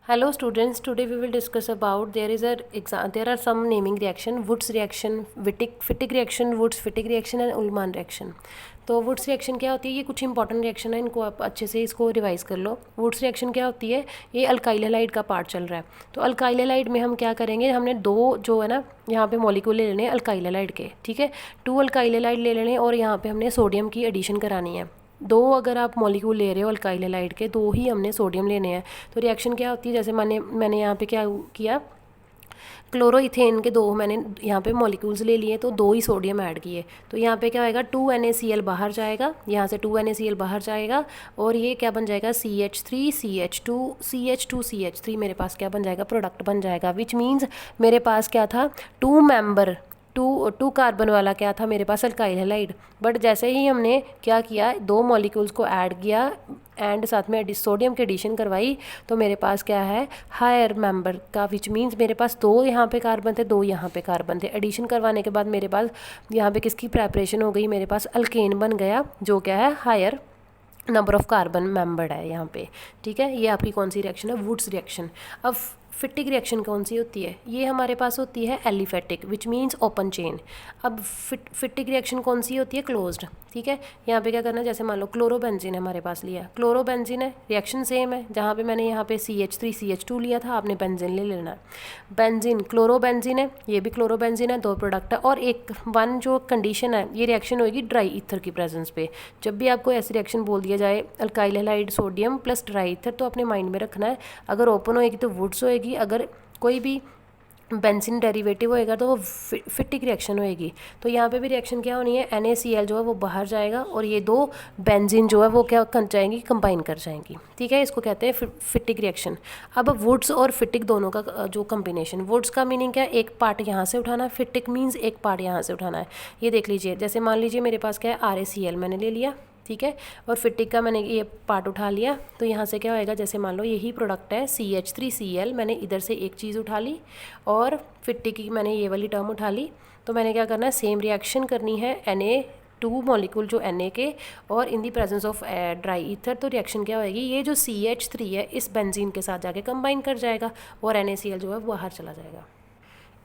Hello students, today we will discuss about there are some naming reaction, Woods reaction, Fittig reaction, Woods Fittig reaction and Ullmann reaction। तो Wurtz reaction क्या होती है, ये कुछ important reaction है, इनको आप अच्छे से इसको रिवाइज कर लो। वुड्स रिएक्शन क्या होती है, ये अल्काइल हैलाइड का पार्ट चल रहा है। तो अल्काइल हैलाइड में हम क्या करेंगे, हमने दो जो है ना यहाँ पे मॉलिक्यूल ले लेने हैं अल्काइल हैलाइड के, ठीक है। 2 अल्काइल हैलाइड ले लेने और यहाँ पे हमने सोडियम की एडिशन करानी है। दो अगर आप मॉलिक्यूल ले रहे हो अल्काइल हैलाइड के, दो ही हमने सोडियम लेने हैं। तो रिएक्शन क्या होती है, जैसे मैंने यहाँ पे क्या किया, क्लोरोइथेन के दो मैंने यहाँ पे मॉलिक्यूल्स ले लिए, तो दो ही सोडियम ऐड किए। तो यहाँ पे क्या होएगा, 2NaCl बाहर जाएगा, यहाँ से 2NaCl बाहर जाएगा और ये क्या बन जाएगा, CH3CH2 मेरे पास क्या बन जाएगा, प्रोडक्ट बन जाएगा। विच मीन्स मेरे पास क्या था, टू कार्बन वाला क्या था मेरे पास, अल्काइल हैलाइड। बट जैसे ही हमने क्या किया, दो मॉलिक्यूल्स को ऐड किया एंड साथ में सोडियम की एडिशन करवाई, तो मेरे पास क्या है, हायर मेंबर का। विच मीन्स मेरे पास दो यहाँ पे कार्बन थे, दो यहाँ पे कार्बन थे। एडिशन करवाने के बाद मेरे पास यहाँ पे किसकी प्रेपरेशन हो गई, मेरे पास अल्केन बन गया, जो क्या है higher number of carbon membered है यहाँ पे, ठीक है। ये आपकी कौन सी रिएक्शन है, वुड्स रिएक्शन। अब फिटिक रिएक्शन कौन सी होती है, ये हमारे पास होती है aliphatic, which means open chain. अब फिटिक रिएक्शन कौन सी होती है, क्लोज्ड, ठीक है। यहाँ पे क्या करना है, जैसे मान लो क्लोरोबेंजीन हमारे पास लिया, क्लोरोबेंजीन है, रिएक्शन सेम है। जहाँ पे मैंने यहाँ पे CH3CH2 लिया था, आपने बेंजीन ले लेना है। बेंजीन क्लोरोबेंजीन है, ये भी क्लोरोबेंजीन है, दो प्रोडक्ट है। और एक वन जो कंडीशन है, ये रिएक्शन होगी ड्राई ईथर की प्रेजेंस पे। जब भी आपको ऐसी रिएक्शन बोल दिया जाए alkyl halide sodium plus dry ether, तो अपने माइंड में रखना है, अगर ओपन होएगी तो वुड्स होएगी, अगर कोई भी बेंजीन डेरिवेटिव होएगा तो वो फिटिक रिएक्शन होएगी। तो यहाँ पे भी रिएक्शन क्या होनी है, NaCl जो है वो बाहर जाएगा और ये दो बेंजीन जो है वो क्या कर जाएंगी, कंबाइन कर जाएंगी, ठीक है। इसको कहते हैं फिटिक रिएक्शन। अब वुड्स और फिटिक दोनों का जो कम्बिनेशन, वुड्स का मीनिंग क्या है, एक पार्ट यहाँ से उठाना है, फिटिक मीन्स एक पार्ट यहाँ से उठाना है। ये देख लीजिए, जैसे मान लीजिए मेरे पास क्या है, RaCl मैंने ले लिया, ठीक है, और फिटिक का मैंने ये पार्ट उठा लिया। तो यहाँ से क्या होएगा, जैसे मान लो यही प्रोडक्ट है CH3Cl, मैंने इधर से एक चीज़ उठा ली और फिटिक की मैंने ये वाली टर्म उठा ली। तो मैंने क्या करना है, सेम रिएक्शन करनी है Na2 मॉलिक्यूल जो Na के, और in the presence of dry ether. तो रिएक्शन क्या होएगी, ये जो CH3 है इस बेंजीन के साथ जाके कंबाइन कर जाएगा और NaCl जो है वो बाहर चला जाएगा।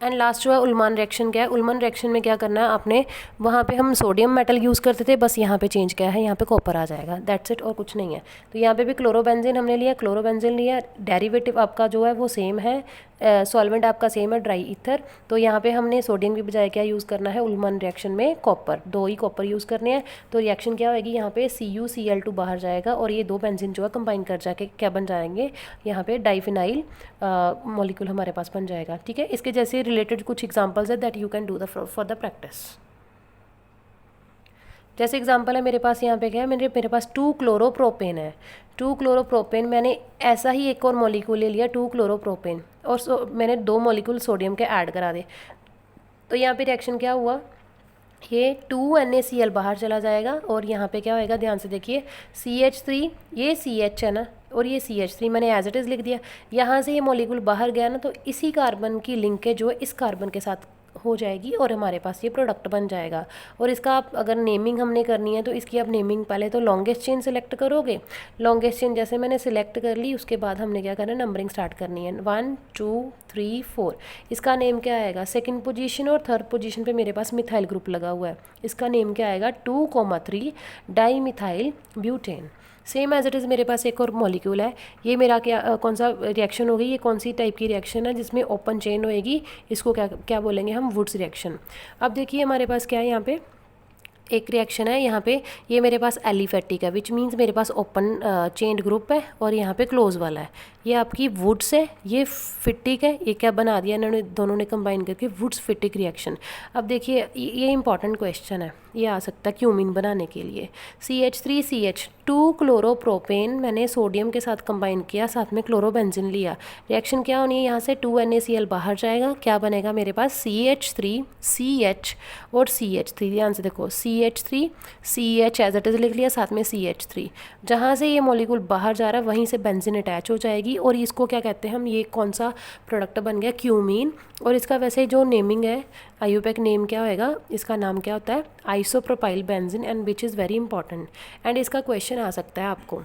एंड लास्ट जो है उल्मान रिएक्शन क्या है, उल्मान रिएक्शन में क्या करना है आपने, वहाँ पे हम सोडियम मेटल यूज़ करते थे, बस यहाँ पे चेंज क्या है, यहाँ पे कॉपर आ जाएगा, दैट्स इट, और कुछ नहीं है। तो यहाँ पे भी क्लोरोबेंजीन हमने लिया, क्लोरोबेंजीन लिया, डेरिवेटिव आपका जो है वो सेम है, सॉल्वेंट आपका सेम है ड्राई ईथर। तो यहाँ पे हमने सोडियम की बजाय क्या यूज़ करना है, उल्मान रिएक्शन में कॉपर, दो ही कॉपर यूज़ करने हैं। तो रिएक्शन क्या होगी, यहाँ पे CuCl2 बाहर जाएगा और ये दो बेंजीन जो है कंबाइन कर जाके क्या बन जाएंगे, यहाँ पे डाइफिनाइल मॉलिक्यूल हमारे पास बन जाएगा, ठीक है। इसके जैसे रिलेटेड कुछ एग्जांपल्स है that you can do for the practice. जैसे एग्जांपल है मेरे पास यहाँ पे क्या है, मेरे पास 2 क्लोरोप्रोपेन है। 2 क्लोरोप्रोपेन मैंने ऐसा ही एक और मॉलिक्यूल ले लिया 2 क्लोरोप्रोपेन, और मैंने दो मॉलिक्यूल सोडियम के ऐड करा दे। तो यहाँ पे रिएक्शन क्या हुआ, ये 2NaCl बाहर चला जाएगा और यहाँ पे क्या होएगा, ध्यान से देखिए, CH3, ये CH है ना और ये CH3 मैंने एज इट इज़ लिख दिया। यहाँ से ये मॉलिक्यूल बाहर गया ना, तो इसी कार्बन की लिंकेज जो है इस कार्बन के साथ हो जाएगी और हमारे पास ये प्रोडक्ट बन जाएगा। और इसका आप अगर नेमिंग हमने करनी है तो इसकी आप नेमिंग पहले तो लॉन्गेस्ट चेन सेलेक्ट करोगे। लॉन्गेस्ट चेन जैसे मैंने सिलेक्ट कर ली, उसके बाद हमने क्या करना है, नंबरिंग स्टार्ट करनी है, 1 2 3 4। इसका नेम क्या आएगा, सेकंड पोजीशन और थर्ड पोजीशन पे मेरे पास मिथाइल ग्रुप लगा हुआ है, इसका नेम क्या आएगा, 2,3 dimethyl butane. Same as it is मेरे पास एक और मॉलिक्यूल है, ये मेरा क्या कौन सा रिएक्शन होगी, ये कौन सी टाइप की रिएक्शन है जिसमें ओपन चेन होएगी, इसको क्या क्या बोलेंगे हम, वुड्स रिएक्शन। अब देखिए हमारे पास क्या है, यहाँ पे एक रिएक्शन है, यहाँ पे ये मेरे पास एलिफेटिक है, विच मीन्स मेरे पास ओपन चेन्ड ग्रुप है, और यहाँ पे क्लोज वाला है, ये आपकी वुड्स है, ये फिटिक है। ये क्या बना दिया इन्होंने, दोनों ने कंबाइन करके वुड्स फिटिक रिएक्शन। अब देखिए ये इंपॉर्टेंट क्वेश्चन है, ये आ सकता है क्यूमीन बनाने के लिए। CH3CH2 क्लोरोप्रोपेन मैंने सोडियम के साथ कंबाइन किया, साथ में क्लोरोबेंजीन लिया। रिएक्शन क्या होनी है, यहाँ से 2NaCl बाहर जाएगा, क्या बनेगा मेरे पास, CH3 CH और CH3। ध्यान से देखो, CH3 CH as it is लिख लिया, साथ में CH3। जहाँ से ये मॉलिक्यूल बाहर जा रहा है वहीं से बेंजीन अटैच हो जाएगी और इसको क्या कहते हैं हम, ये कौन सा प्रोडक्ट बन गया, क्यूमीन। और इसका वैसे जो नेमिंग है, IUPAC नेम क्या होएगा, इसका नाम क्या होता है, isopropyl benzene, and which is very important. And इसका क्वेश्चन आ सकता है आपको,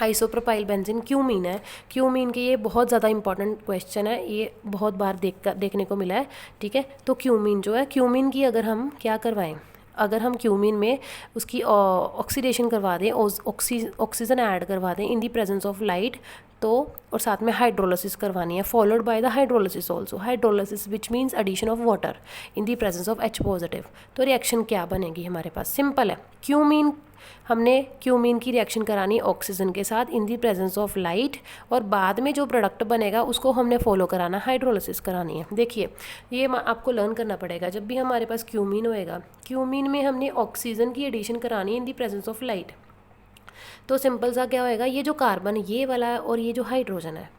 आइसोप्रोपाइल बेंजीन क्यूमीन है। क्यूमीन के ये बहुत ज़्यादा इंपॉर्टेंट क्वेश्चन है, ये बहुत बार देखने को मिला है, ठीक है। तो क्यूमीन जो है, क्यूमीन की अगर हम क्या करवाएं, अगर हम क्यूमीन में उसकी ऑक्सीडेशन करवा दें, ऑक्सीजन ऐड करवा दें in the presence of light, तो और साथ में हाइड्रोलिसिस करवानी है, followed by the hydrolysis also, hydrolysis which means addition of water in the presence of H positive. तो रिएक्शन क्या बनेगी हमारे पास, सिंपल है। हमने क्यूमीन की रिएक्शन करानी ऑक्सीजन के साथ इन दी प्रेजेंस ऑफ लाइट, और बाद में जो प्रोडक्ट बनेगा उसको हमने फॉलो कराना, हाइड्रोलिसिस करानी है। देखिए ये आपको लर्न करना पड़ेगा, जब भी हमारे पास क्यूमीन होएगा, क्यूमीन में हमने ऑक्सीजन की एडिशन करानी है in the presence of light. तो सिंपल सा क्या होएगा, ये जो कार्बन ये वाला है और ये जो हाइड्रोजन है,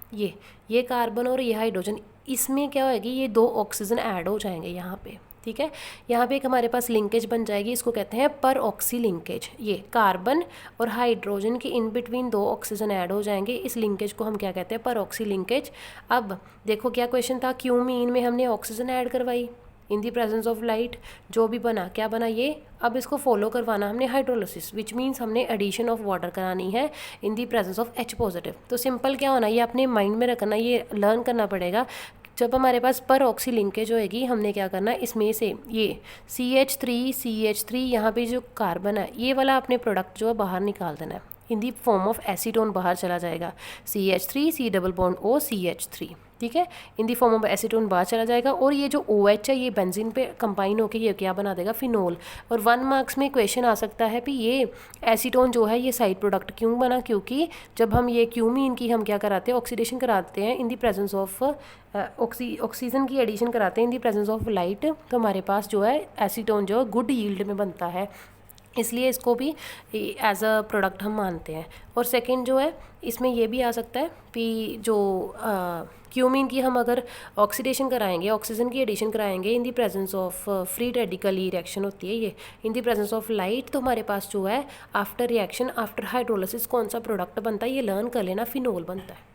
ये कार्बन और ये हाइड्रोजन, इसमें क्या होएगी, ये दो ऑक्सीजन ऐड हो जाएंगे यहाँ पे, ठीक है। यहाँ पे एक हमारे पास लिंकेज बन जाएगी, इसको कहते हैं पर ऑक्सी लिंकेज। ये कार्बन और हाइड्रोजन के इन बिटवीन दो ऑक्सीजन ऐड हो जाएंगे, इस लिंकेज को हम क्या कहते हैं, पर ऑक्सी लिंकेज। अब देखो क्या क्वेश्चन था, क्यूमीन में हमने ऑक्सीजन ऐड करवाई इन दी प्रेजेंस ऑफ लाइट, जो भी बना क्या बना ये। अब इसको फॉलो करवाना हमने हाइड्रोलिसिस, विच मीन्स हमने एडिशन ऑफ वाटर करानी है in the presence of H positive. तो सिंपल क्या होना, ये अपने माइंड में रखना, ये लर्न करना पड़ेगा। जब हमारे पास पर ऑक्सी लिंकेज होएगी, हमने क्या करना है, इसमें से ये CH3 यहाँ पे जो कार्बन है, ये वाला अपने प्रोडक्ट जो है बाहर निकाल देना है, in the form of acetone बाहर चला जाएगा, CH3 C double bond O CH3, ठीक है, in the form of acetone बाहर चला जाएगा। और ये जो OH है, ये बेंजीन पे कंबाइन होकर ये क्या बना देगा, फिनोल। और 1 मार्क्स में क्वेश्चन आ सकता है कि ये एसीटोन जो है ये साइड प्रोडक्ट क्यों बना, क्योंकि जब हम ये क्यूमीन की हम क्या कराते हैं, ऑक्सीडेशन कराते हैं इन दी प्रेजेंस ऑफ ऑक्सीजन की एडिशन कराते हैं इन दी प्रेजेंस ऑफ लाइट, तो हमारे पास जो है एसीटोन जो गुड यील्ड में बनता है, इसलिए इसको भी एज अ प्रोडक्ट हम मानते हैं। और सेकंड जो है, इसमें ये भी आ सकता है कि जो क्यूमीन की हम अगर ऑक्सीडेशन कराएंगे, ऑक्सीजन की एडिशन कराएंगे in the presence of free radical reaction होती है ये, in the presence of light, तो हमारे पास जो है आफ्टर रिएक्शन आफ्टर हाइड्रोलिसिस कौन सा प्रोडक्ट बनता है, ये लर्न कर लेना, फिनोल बनता है।